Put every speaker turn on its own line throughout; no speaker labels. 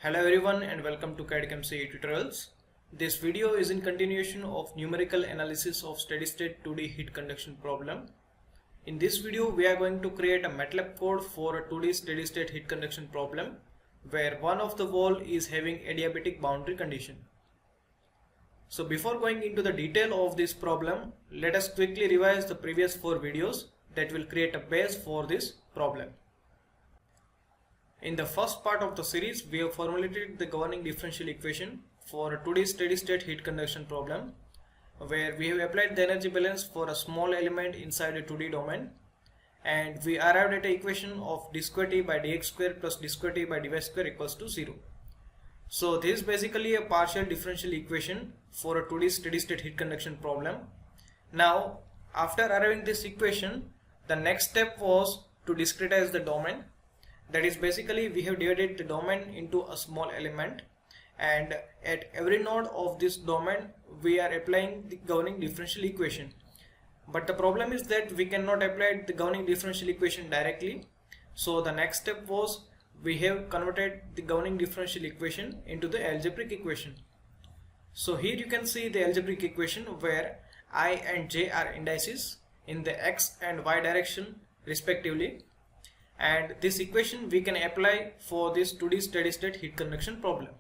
Hello everyone and welcome to CAD CAM CE tutorials. This video is in continuation of numerical analysis of steady-state 2D heat conduction problem. In this video we are going to create a MATLAB code for a 2D steady-state heat conduction problem where one of the wall is having adiabatic boundary condition. So before going into the detail of this problem, let us quickly revise the previous 4 videos that will create a base for this problem. In the first part of the series, we have formulated the governing differential equation for a 2D steady-state heat conduction problem, where we have applied the energy balance for a small element inside a 2D domain, and we arrived at an equation of d square t by dx square plus d square t by dy square equals to 0. So this is basically a partial differential equation for a 2D steady-state heat conduction problem. Now, after arriving this equation, the next step was to discretize the domain. That is basically we have divided the domain into a small element, and at every node of this domain we are applying the governing differential equation. But the problem is that we cannot apply the governing differential equation directly. So the next step was we have converted the governing differential equation into the algebraic equation. So here you can see the algebraic equation where I and j are indices in the x and y direction respectively. And this equation we can apply for this 2D steady-state heat conduction problem.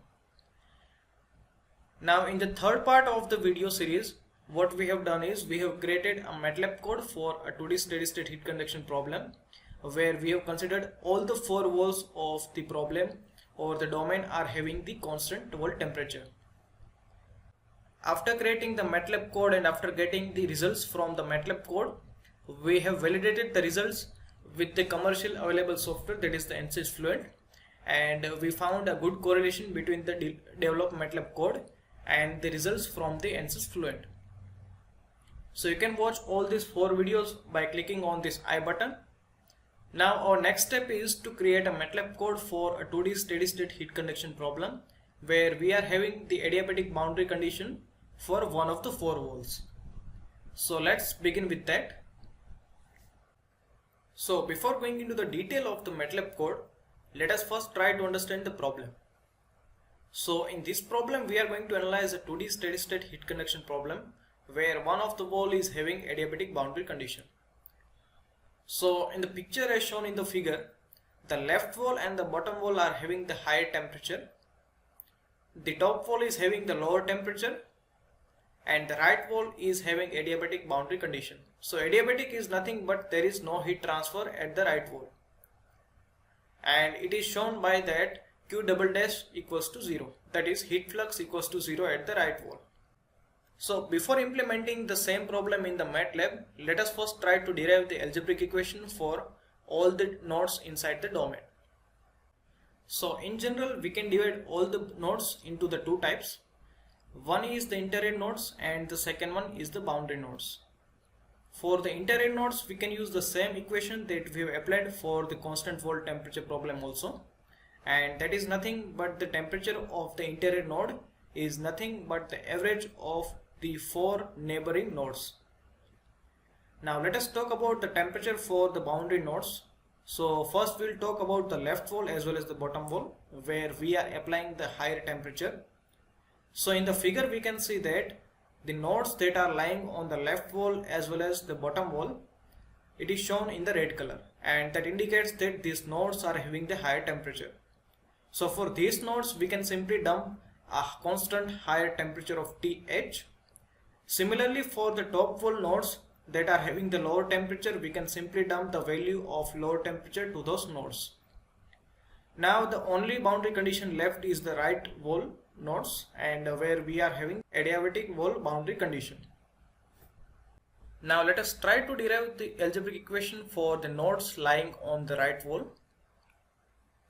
Now in the third part of the video series, what we have done is we have created a MATLAB code for a 2D steady-state heat conduction problem, where we have considered all the 4 walls of the problem or the domain are having the constant wall temperature. After creating the MATLAB code and after getting the results from the MATLAB code, we have validated the results with the commercial available software, that is the ANSYS Fluent, and we found a good correlation between the developed MATLAB code and the results from the ANSYS Fluent. So you can watch all these 4 videos by clicking on this I button. Now our next step is to create a MATLAB code for a 2D steady-state heat conduction problem where we are having the adiabatic boundary condition for one of the 4 walls. So let's begin with that. So before going into the detail of the MATLAB code, let us first try to understand the problem. So in this problem we are going to analyze a 2D steady-state heat conduction problem where one of the wall is having adiabatic boundary condition. So in the picture as shown in the figure, the left wall and the bottom wall are having the higher temperature, the top wall is having the lower temperature, and the right wall is having adiabatic boundary condition. So adiabatic is nothing but there is no heat transfer at the right wall, and it is shown by that Q double dash equals to 0, that is heat flux equals to 0 at the right wall. So before implementing the same problem in the MATLAB, let us first try to derive the algebraic equation for all the nodes inside the domain. So in general we can divide all the nodes into the 2 types. One is the inter-array nodes and the second one is the boundary nodes. For the inter-array nodes we can use the same equation that we have applied for the constant wall temperature problem also, and that is nothing but the temperature of the inter-array node is nothing but the average of the 4 neighboring nodes. Now let us talk about the temperature for the boundary nodes. So first we will talk about the left wall as well as the bottom wall where we are applying the higher temperature. So in the figure we can see that the nodes that are lying on the left wall as well as the bottom wall, it is shown in the red color, and that indicates that these nodes are having the higher temperature. So for these nodes we can simply dump a constant higher temperature of TH. Similarly for the top wall nodes that are having the lower temperature, we can simply dump the value of lower temperature to those nodes. Now the only boundary condition left is the right wall nodes, and where we are having adiabatic wall boundary condition. Now let us try to derive the algebraic equation for the nodes lying on the right wall.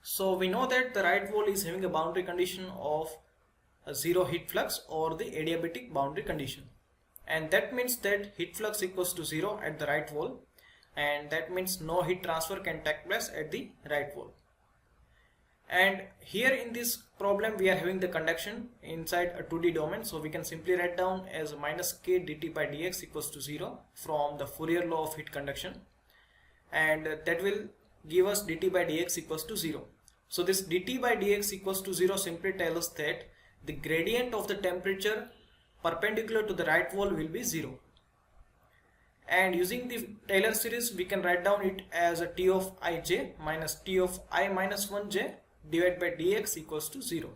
So we know that the right wall is having a boundary condition of a 0 heat flux or the adiabatic boundary condition, and that means that heat flux equals to 0 at the right wall, and that means no heat transfer can take place at the right wall. And here in this problem we are having the conduction inside a 2D domain, so we can simply write down as minus k dt by dx equals to 0 from the Fourier law of heat conduction, and that will give us dt by dx equals to 0. So this dt by dx equals to 0 simply tells us that the gradient of the temperature perpendicular to the right wall will be 0. And using the Taylor series, we can write down it as a T of ij minus T of I minus 1j divided by dx equals to 0.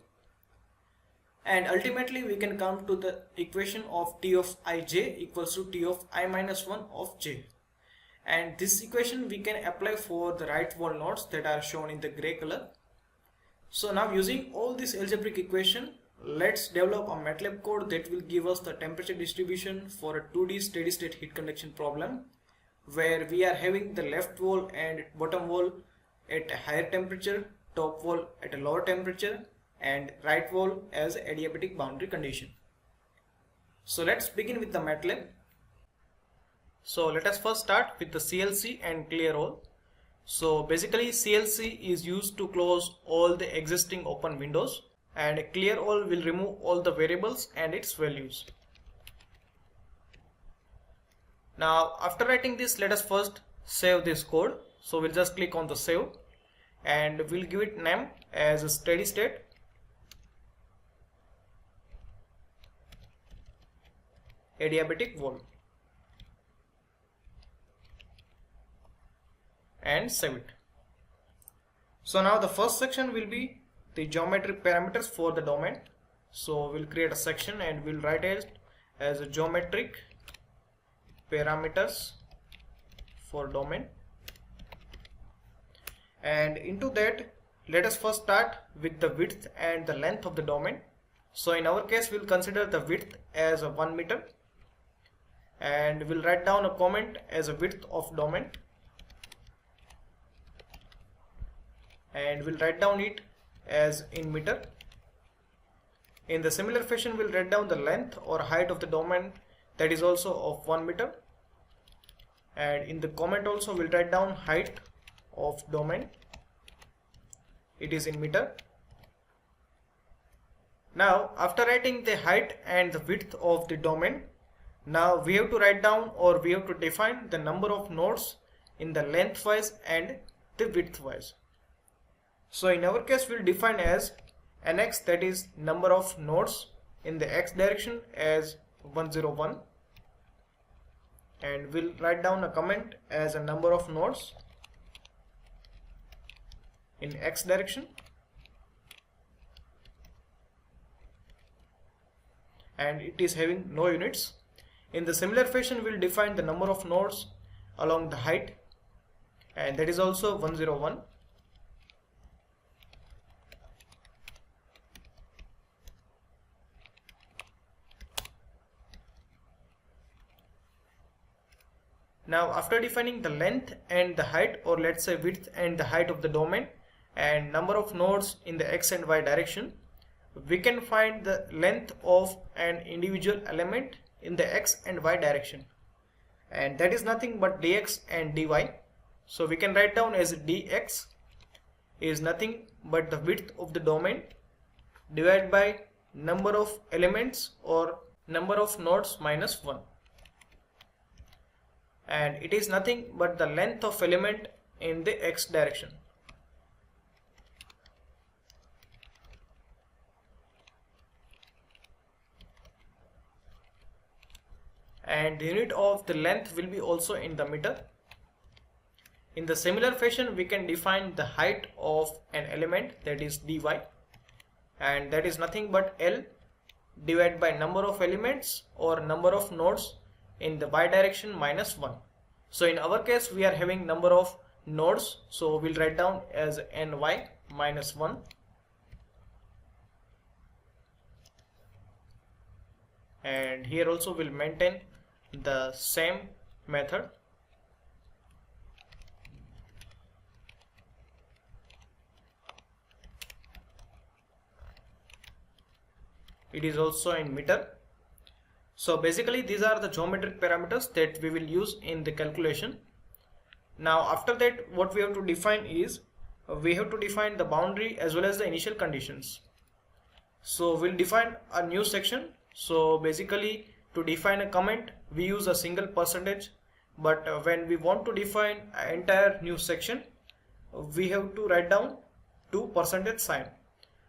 And ultimately we can come to the equation of T of ij equals to T of I minus 1 of j. And this equation we can apply for the right wall nodes that are shown in the gray color. So now using all this algebraic equation, let's develop a MATLAB code that will give us the temperature distribution for a 2D steady state heat conduction problem, where we are having the left wall and bottom wall at a higher temperature, top wall at a lower temperature, and right wall as adiabatic boundary condition. So let's begin with the MATLAB. So let us first start with the CLC and clear all. So basically CLC is used to close all the existing open windows, and clear all will remove all the variables and its values. Now after writing this, let us first save this code. So we'll just click on the save and we'll give it name as a steady state adiabatic wall and save it. So now the first section will be the geometric parameters for the domain. So we'll create a section and we'll write it as a geometric parameters for domain. And into that, let us first start with the width and the length of the domain. So in our case, we'll consider the width as a 1 meter, and we'll write down a comment as a width of domain, and we'll write down it as in meter. In the similar fashion, we'll write down the length or height of the domain, that is also of 1 meter, and in the comment also we'll write down height of domain, it is in meter. Now after writing the height and the width of the domain, now we have to write down, or we have to define the number of nodes in the lengthwise and the widthwise. So in our case, we'll define as nx, that is number of nodes in the x direction, as 101, and we'll write down a comment as a number of nodes in x direction, and it is having no units. In the similar fashion, we'll define the number of nodes along the height, and that is also 101. Now after defining the length and the height, or let's say width and the height of the domain and number of nodes in the x and y direction, we can find the length of an individual element in the x and y direction, and that is nothing but dx and dy. So we can write down as dx is nothing but the width of the domain divided by number of elements or number of nodes minus 1, and it is nothing but the length of element in the x direction. And the unit of the length will be also in the meter. In the similar fashion, we can define the height of an element, that is dy, and that is nothing but L divided by number of elements or number of nodes in the y direction minus 1. So in our case, we are having number of nodes, so we'll write down as ny minus 1. And here also we'll maintain the same method. It is also in meter. So basically these are the geometric parameters that we will use in the calculation. Now after that, what we have to define is, we have to define the boundary as well as the initial conditions. So we'll define a new section. So basically, to define a comment, we use a single percentage, but when we want to define an entire new section, we have to write down 2 percentage sign.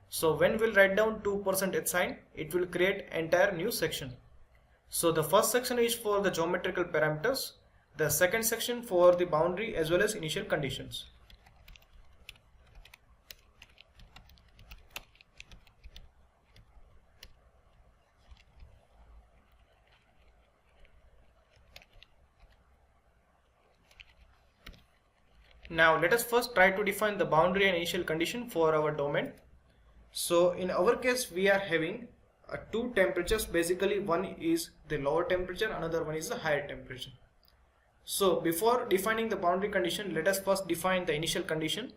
So when we'll write down 2 percentage sign, it will create entire new section. So the first section is for the geometrical parameters, the second section for the boundary as well as initial conditions. Now let us first try to define the boundary and initial condition for our domain. So in our case we are having two temperatures. Basically one is the lower temperature, another one is the higher temperature. So before defining the boundary condition, let us first define the initial condition.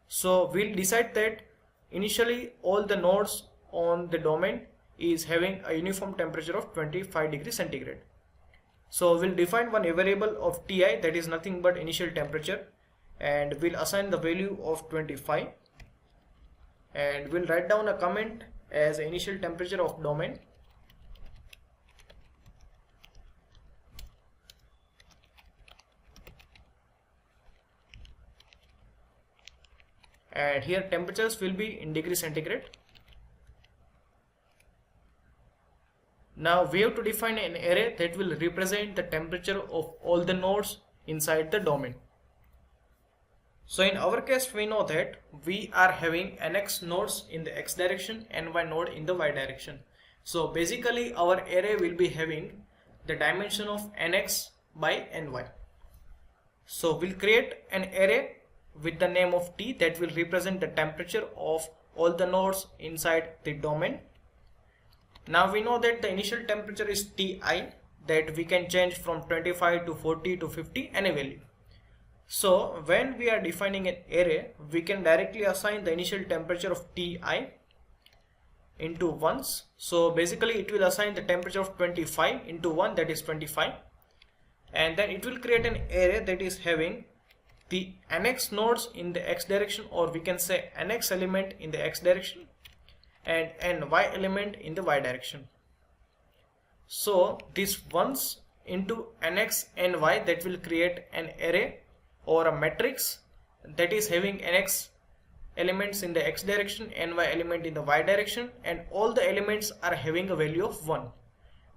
So we'll decide that initially all the nodes on the domain is having a uniform temperature of 25 degrees centigrade. So we'll define one variable of Ti, that is nothing but initial temperature, and we'll assign the value of 25, and we'll write down a comment as initial temperature of domain. And here temperatures will be in degrees centigrade. Now we have to define an array that will represent the temperature of all the nodes inside the domain. So in our case we know that we are having nx nodes in the x direction and ny node in the y direction. So basically our array will be having the dimension of nx by ny. So we'll create an array with the name of T that will represent the temperature of all the nodes inside the domain. Now we know that the initial temperature is Ti, that we can change from 25 to 40 to 50, any value. So when we are defining an array, we can directly assign the initial temperature of Ti into ones. So basically it will assign the temperature of 25 into 1, that is 25, and then it will create an array that is having the nx nodes in the x direction, or we can say nx element in the x direction and ny element in the y direction. So this ones into nx and y, that will create an array or a matrix that is having nx elements in the x direction, ny element in the y direction, and all the elements are having a value of 1.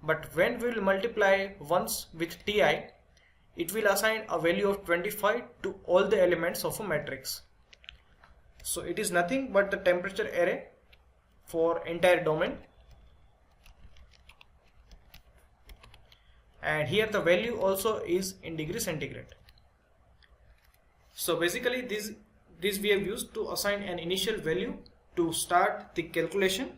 But when we will multiply ones with Ti, it will assign a value of 25 to all the elements of a matrix. So it is nothing but the temperature array for entire domain, and here the value also is in degree centigrade. So basically this we have used to assign an initial value to start the calculation.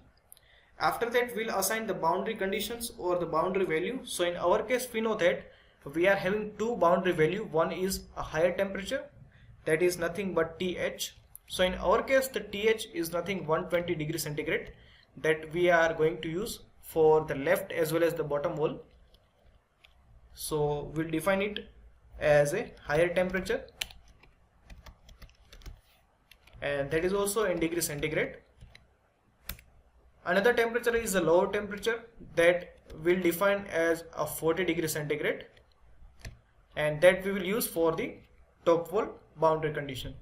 After that we'll assign the boundary conditions or the boundary value. So in our case we know that we are having two boundary value. One is a higher temperature, that is nothing but Th. So in our case the Th is nothing 120 degrees centigrade, that we are going to use for the left as well as the bottom wall. So we'll define it as a higher temperature, and that is also in degree centigrade. Another temperature is a lower temperature, that we'll define as a 40 degrees centigrade, and that we will use for the top wall boundary condition.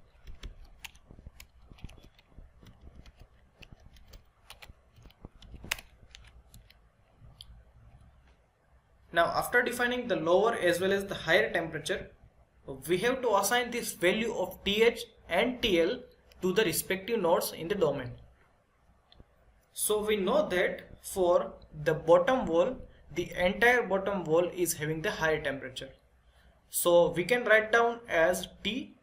Now after defining the lower as well as the higher temperature, we have to assign this value of Th and Tl to the respective nodes in the domain. So we know that for the bottom wall, the entire bottom wall is having the higher temperature. So we can write down as T.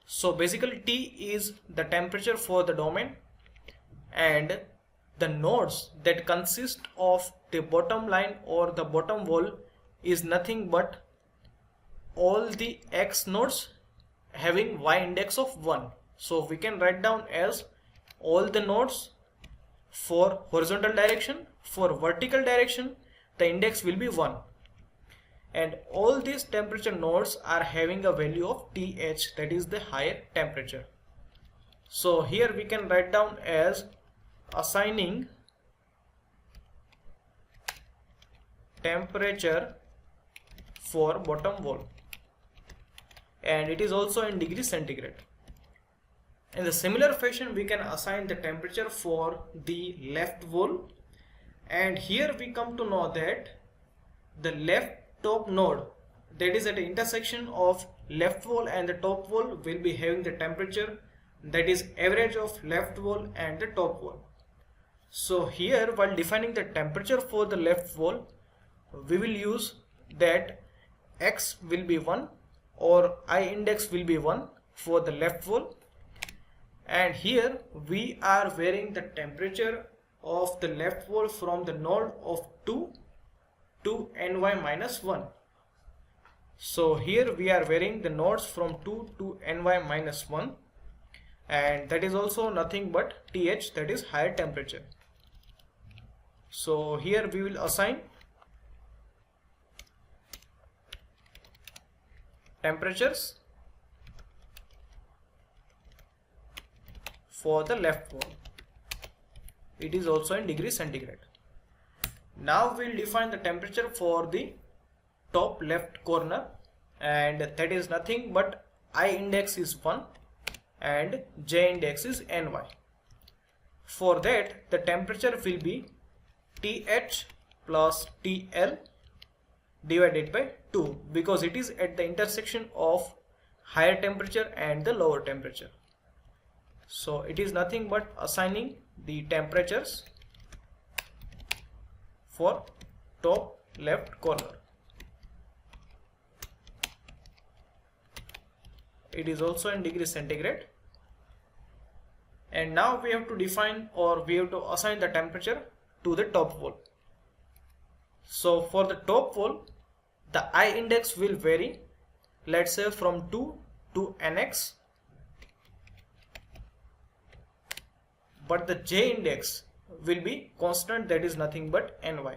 So basically T is the temperature for the domain, and the nodes that consist of the bottom line or the bottom wall is nothing but all the x nodes having y index of 1. So we can write down as all the nodes for horizontal direction. For vertical direction the index will be 1, and all these temperature nodes are having a value of Th, that is the higher temperature. So here we can write down as assigning temperature for bottom wall, and it is also in degree centigrade. In the similar fashion, we can assign the temperature for the left wall, and here we come to know that the left top node, that is at the intersection of left wall and the top wall, will be having the temperature that is average of left wall and the top wall. So here, while defining the temperature for the left wall, we will use that x will be 1 or I index will be 1 for the left wall, and here we are varying the temperature of the left wall from the node of 2 to ny minus 1. So here we are varying the nodes from 2 to ny minus 1, and that is also nothing but th, that is higher temperature. So here we will assign temperatures for the left wall. It is also in degree centigrade. Now we'll define the temperature for the top left corner, and that is nothing but I index is 1 and j index is ny. For that, the temperature will be th plus tl divided by 2, because it is at the intersection of higher temperature and the lower temperature. So it is nothing but assigning the temperatures for top left corner. It is also in degree centigrade, and now we have to define, or we have to assign the temperature to the top wall. So for the top wall, the I index will vary, let's say from 2 to nx, but the j index will be constant, that is nothing but ny.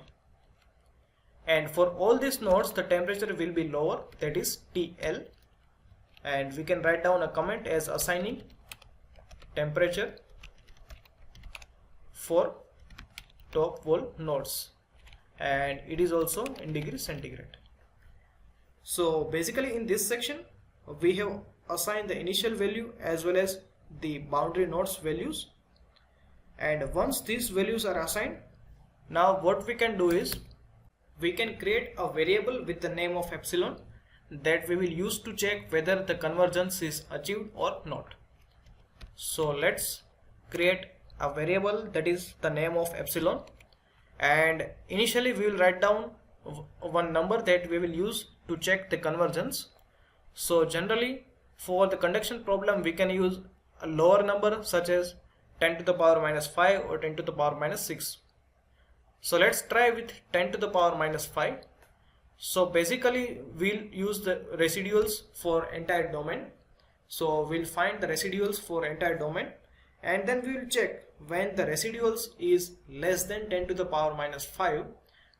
And for all these nodes, the temperature will be lower, that is TL, and we can write down a comment as assigning temperature for top wall nodes, and it is also in degree centigrade. So basically in this section we have assigned the initial value as well as the boundary nodes values, and once these values are assigned, now what we can do is we can create a variable with the name of epsilon that we will use to check whether the convergence is achieved or not. So let's create a variable that is the name of epsilon, and initially we will write down one number that we will use to check the convergence. So generally for the conduction problem we can use a lower number such as 10 to the power minus 5 or 10 to the power minus 6. So let's try with 10 to the power minus 5. So basically we'll use the residuals for entire domain. So we'll find the residuals for entire domain, and then we will check when the residuals is less than 10 to the power minus 5,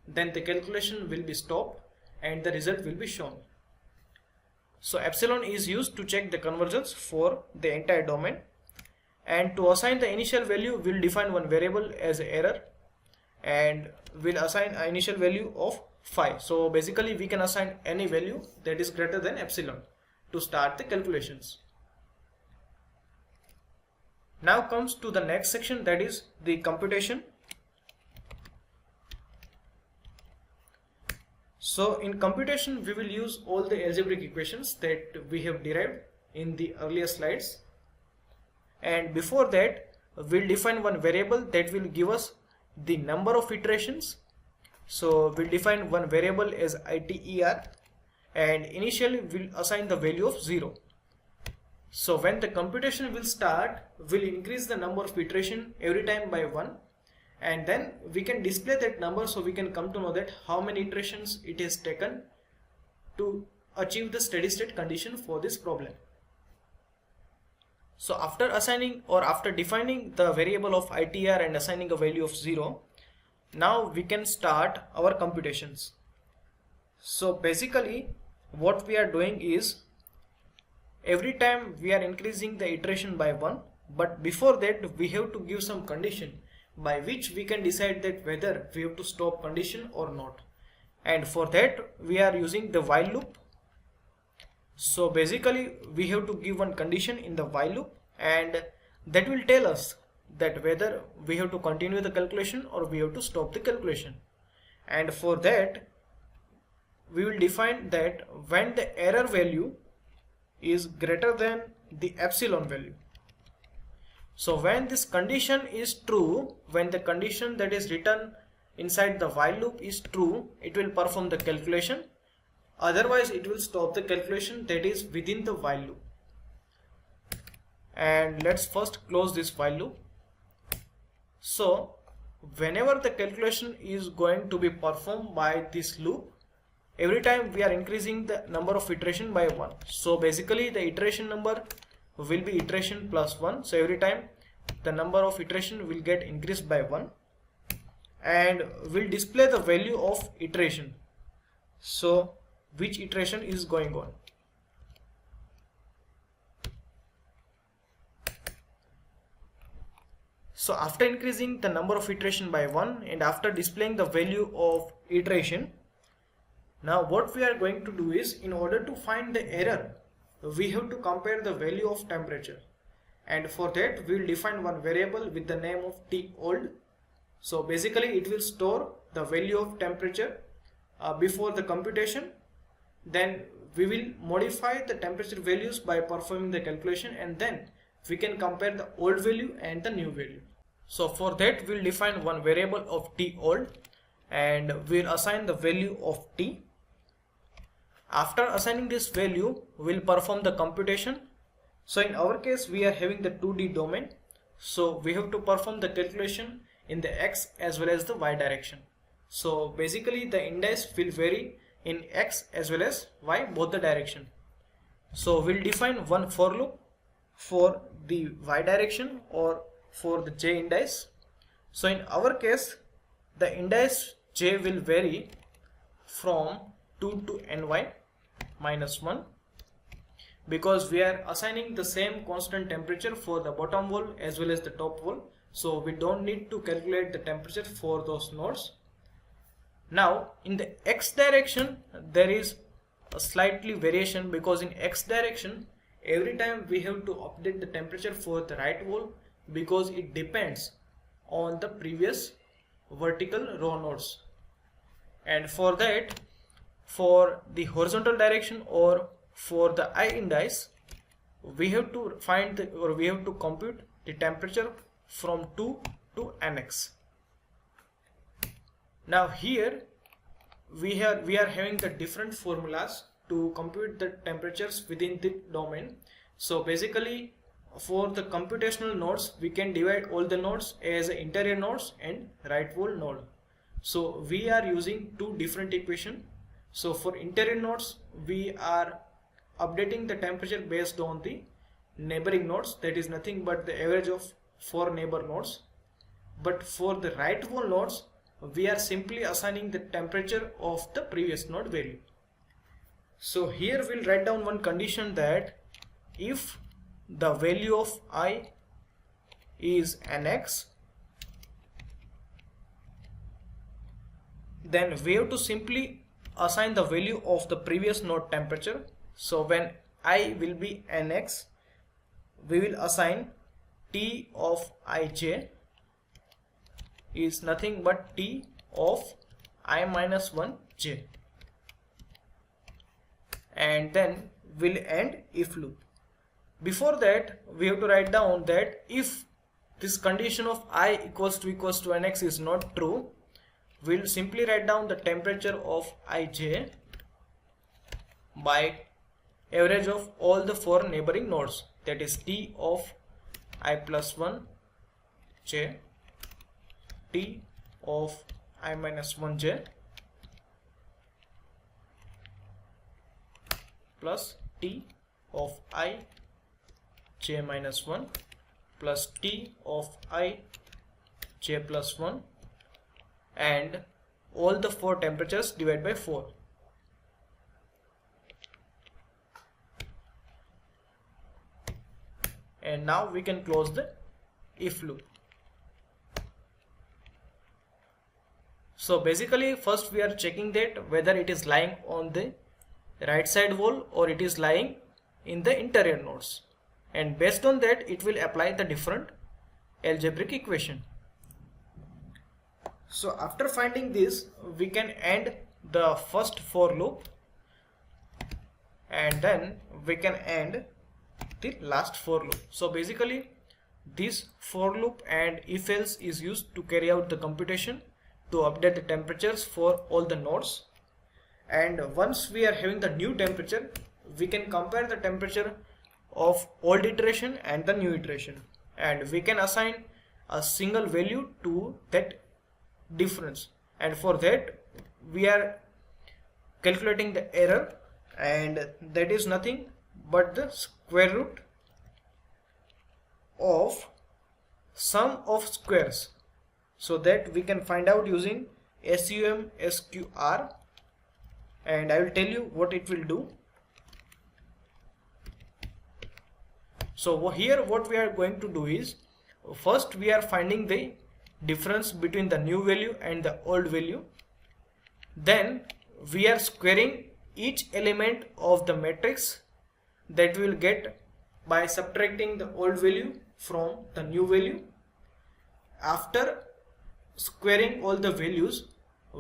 then the calculation will be stopped and the result will be shown. So epsilon is used to check the convergence for the entire domain, and to assign the initial value we'll define one variable as error, and we'll assign an initial value of 5. So basically we can assign any value that is greater than epsilon to start the calculations. Now comes to the next section, that is the computation. So in computation we will use all the algebraic equations that we have derived in the earlier slides, and before that we'll define one variable that will give us the number of iterations. So we'll define one variable as iter, and initially we'll assign the value of 0. So when the computation will start, we'll increase the number of iteration every time by 1, and then we can display that number so we can come to know that how many iterations it has taken to achieve the steady state condition for this problem. So after assigning, or after defining the variable of ITR and assigning a value of 0, now we can start our computations. So basically what we are doing is every time we are increasing the iteration by 1, but before that we have to give some condition by which we can decide that whether we have to stop condition or not, and for that we are using the while loop. So basically we have to give one condition in the while loop, and that will tell us that whether we have to continue the calculation or we have to stop the calculation. And for that we will define that when the error value is greater than the epsilon value. So when this condition is true, when the condition that is written inside the while loop is true, it will perform the calculation. Otherwise it will stop the calculation that is within the while loop. And let's first close this while loop. So whenever the calculation is going to be performed by this loop, every time we are increasing the number of iteration by 1. So basically the iteration number will be iteration plus 1. So every time the number of iteration will get increased by 1 and will display the value of iteration. So which iteration is going on. So after increasing the number of iteration by 1 and after displaying the value of iteration, now what we are going to do is, in order to find the error, we have to compare the value of temperature, and for that we will define one variable with the name of told. So basically it will store the value of temperature before the computation. Then we will modify the temperature values by performing the calculation, and then we can compare the old value and the new value. So for that we will define one variable of told and we will assign the value of t. After assigning this value, we will perform the computation. So in our case we are having the 2D domain, so we have to perform the calculation in the x as well as the y direction. So basically the index will vary in x as well as y, both the direction. So we'll define one for loop for the y direction or for the j index. So in our case the index j will vary from 2 to ny minus 1, because we are assigning the same constant temperature for the bottom wall as well as the top wall, so we don't need to calculate the temperature for those nodes. Now in the x direction there is a slightly variation, because in x direction every time we have to update the temperature for the right wall, because it depends on the previous vertical row nodes. And for that, for the horizontal direction or for the I index, we have to find the, or we have to compute the temperature from 2 to nx. Now here we are having the different formulas to compute the temperatures within the domain. So basically for the computational nodes we can divide all the nodes as interior nodes and right wall node. So we are using two different equations. So for interior nodes we are updating the temperature based on the neighboring nodes, that is nothing but the average of 4 neighbor nodes. But for the right wall nodes we are simply assigning the temperature of the previous node value. So here we'll write down one condition that if the value of I is nx, then we have to simply assign the value of the previous node temperature. So when I will be nx, we will assign T of ij is nothing but T of I minus 1 j, and then we'll end if loop. Before that we have to write down that if this condition of I equals to nx is not true, we'll simply write down the temperature of ij by average of all the 4 neighboring nodes, that is T of I plus 1 j, T of I minus 1 j plus T of I j minus 1 plus T of I j plus 1, and all the 4 temperatures divided by 4. And now we can close the if loop. So basically first we are checking that whether it is lying on the right side wall or it is lying in the interior nodes. and based on that it will apply the different algebraic equation. So after finding this, we can end the first for loop and then we can end the last for loop. So basically this for loop and if else is used to carry out the computation to update the temperatures for all the nodes, and once we are having the new temperature, we can compare the temperature of old iteration and the new iteration, and we can assign a single value to that difference, and for that we are calculating the error, and that is nothing but the square root of sum of squares, so that we can find out using SUM SQR, and I will tell you what it will do. So here what we are going to do is, first we are finding the difference between the new value and the old value, then we are squaring each element of the matrix that we will get by subtracting the old value from the new value. After squaring all the values,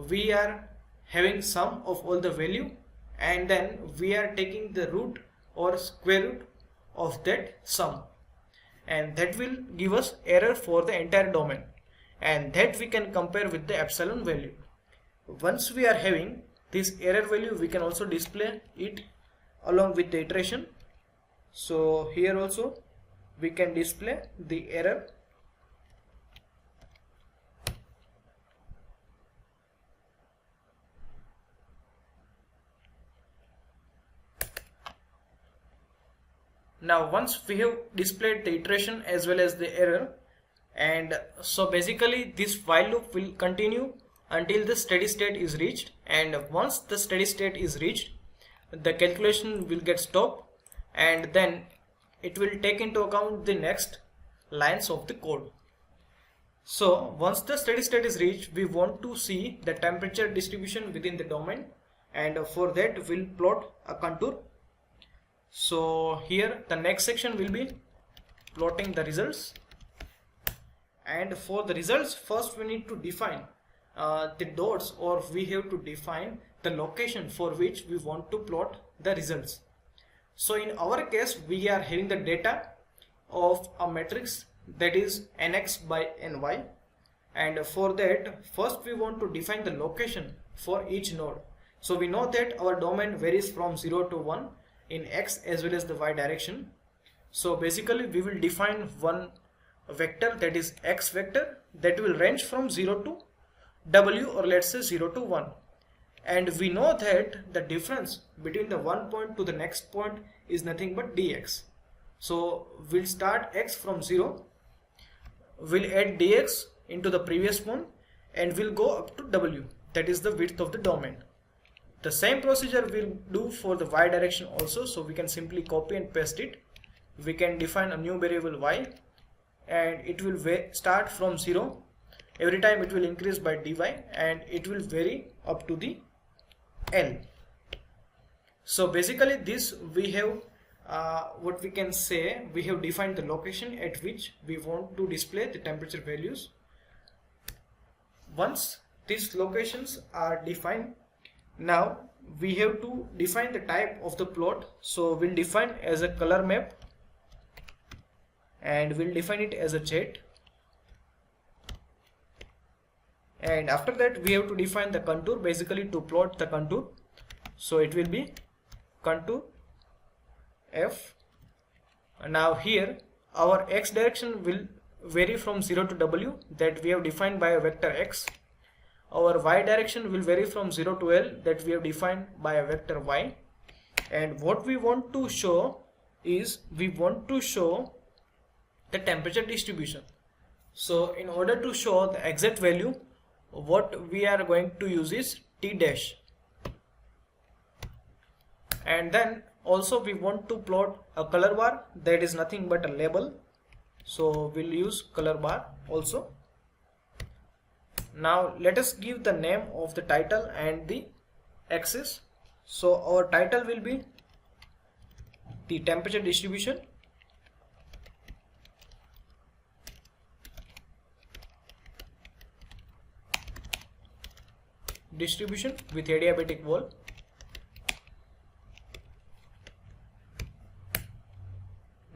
we are having sum of all the value, and then we are taking the root or square root of that sum, and that will give us error for the entire domain, and that we can compare with the epsilon value. Once we are having this error value, we can also display it along with the iteration. So here also we can display the error. Now once we have displayed the iteration as well as the error, and so basically this while loop will continue until the steady state is reached, and once the steady state is reached, the calculation will get stopped, and then it will take into account the next lines of the code. So once the steady state is reached, we want to see the temperature distribution within the domain, and for that we'll plot a contour. So here the next section will be plotting the results, and for the results first we need to define the dots, or we have to define the location for which we want to plot the results. So in our case we are having the data of a matrix that is nx by ny, and for that first we want to define the location for each node. So we know that our domain varies from 0 to 1 in x as well as the y direction. So basically we will define one vector, that is x vector, that will range from 0 to w, or let's say 0 to 1, and we know that the difference between the one point to the next point is nothing but dx. So we'll start x from 0, we'll add dx into the previous one, and we'll go up to w, that is the width of the domain. The same procedure we'll do for the y direction also, so we can simply copy and paste it. We can define a new variable y, and it will start from 0. Every time it will increase by dy, and it will vary up to the L. So basically this we have what we can say, we have defined the location at which we want to display the temperature values. Once these locations are defined, now we have to define the type of the plot. So we'll define as a color map, and we'll define it as a chat, and after that we have to define the contour, basically to plot the contour. So it will be contour f. Now here our x direction will vary from 0 to w, that we have defined by a vector x. Our y direction will vary from 0 to L, that we have defined by a vector y. And what we want to show is, we want to show the temperature distribution. So in order to show the exact value, what we are going to use is t dash, and then also we want to plot a color bar, that is nothing but a label, so we'll use color bar also. Now let us give the name of the title and the axis. So our title will be the temperature distribution, distribution with adiabatic wall.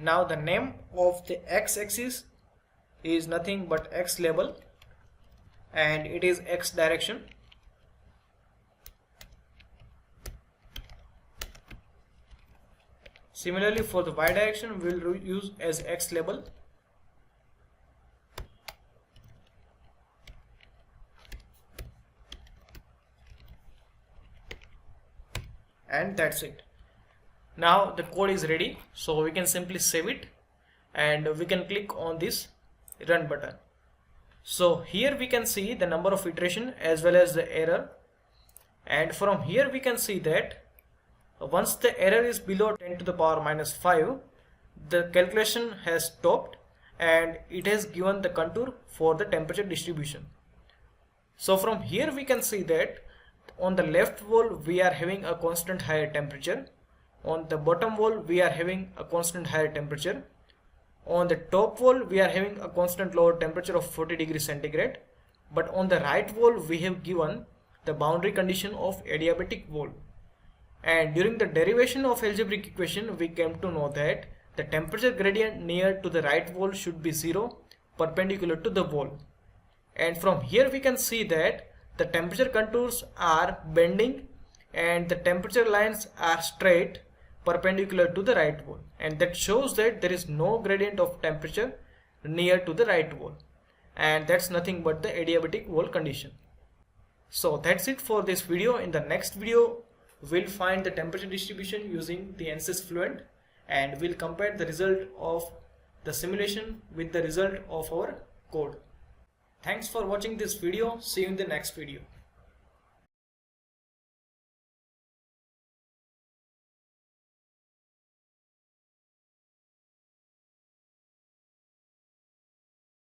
Now the name of the x-axis is nothing but x label and it is x direction. Similarly for the y direction we will use as x label. And that's it. Now the code is ready, so we can simply save it and we can click on this run button. So here we can see the number of iteration as well as the error, and from here we can see that once the error is below 10 to the power minus 5, the calculation has stopped and it has given the contour for the temperature distribution. So from here we can see that on the left wall we are having a constant higher temperature, on the bottom wall we are having a constant higher temperature, on the top wall we are having a constant lower temperature of 40 degrees centigrade, but on the right wall we have given the boundary condition of adiabatic wall. And during the derivation of algebraic equation we came to know that the temperature gradient near to the right wall should be 0 perpendicular to the wall. And from here we can see that the temperature contours are bending and the temperature lines are straight perpendicular to the right wall, and that shows that there is no gradient of temperature near to the right wall, and that's nothing but the adiabatic wall condition. So that's it for this video. In the next video we'll find the temperature distribution using the ANSYS Fluent and we'll compare the result of the simulation with the result of our code. Thanks for watching this video. See you in the next video.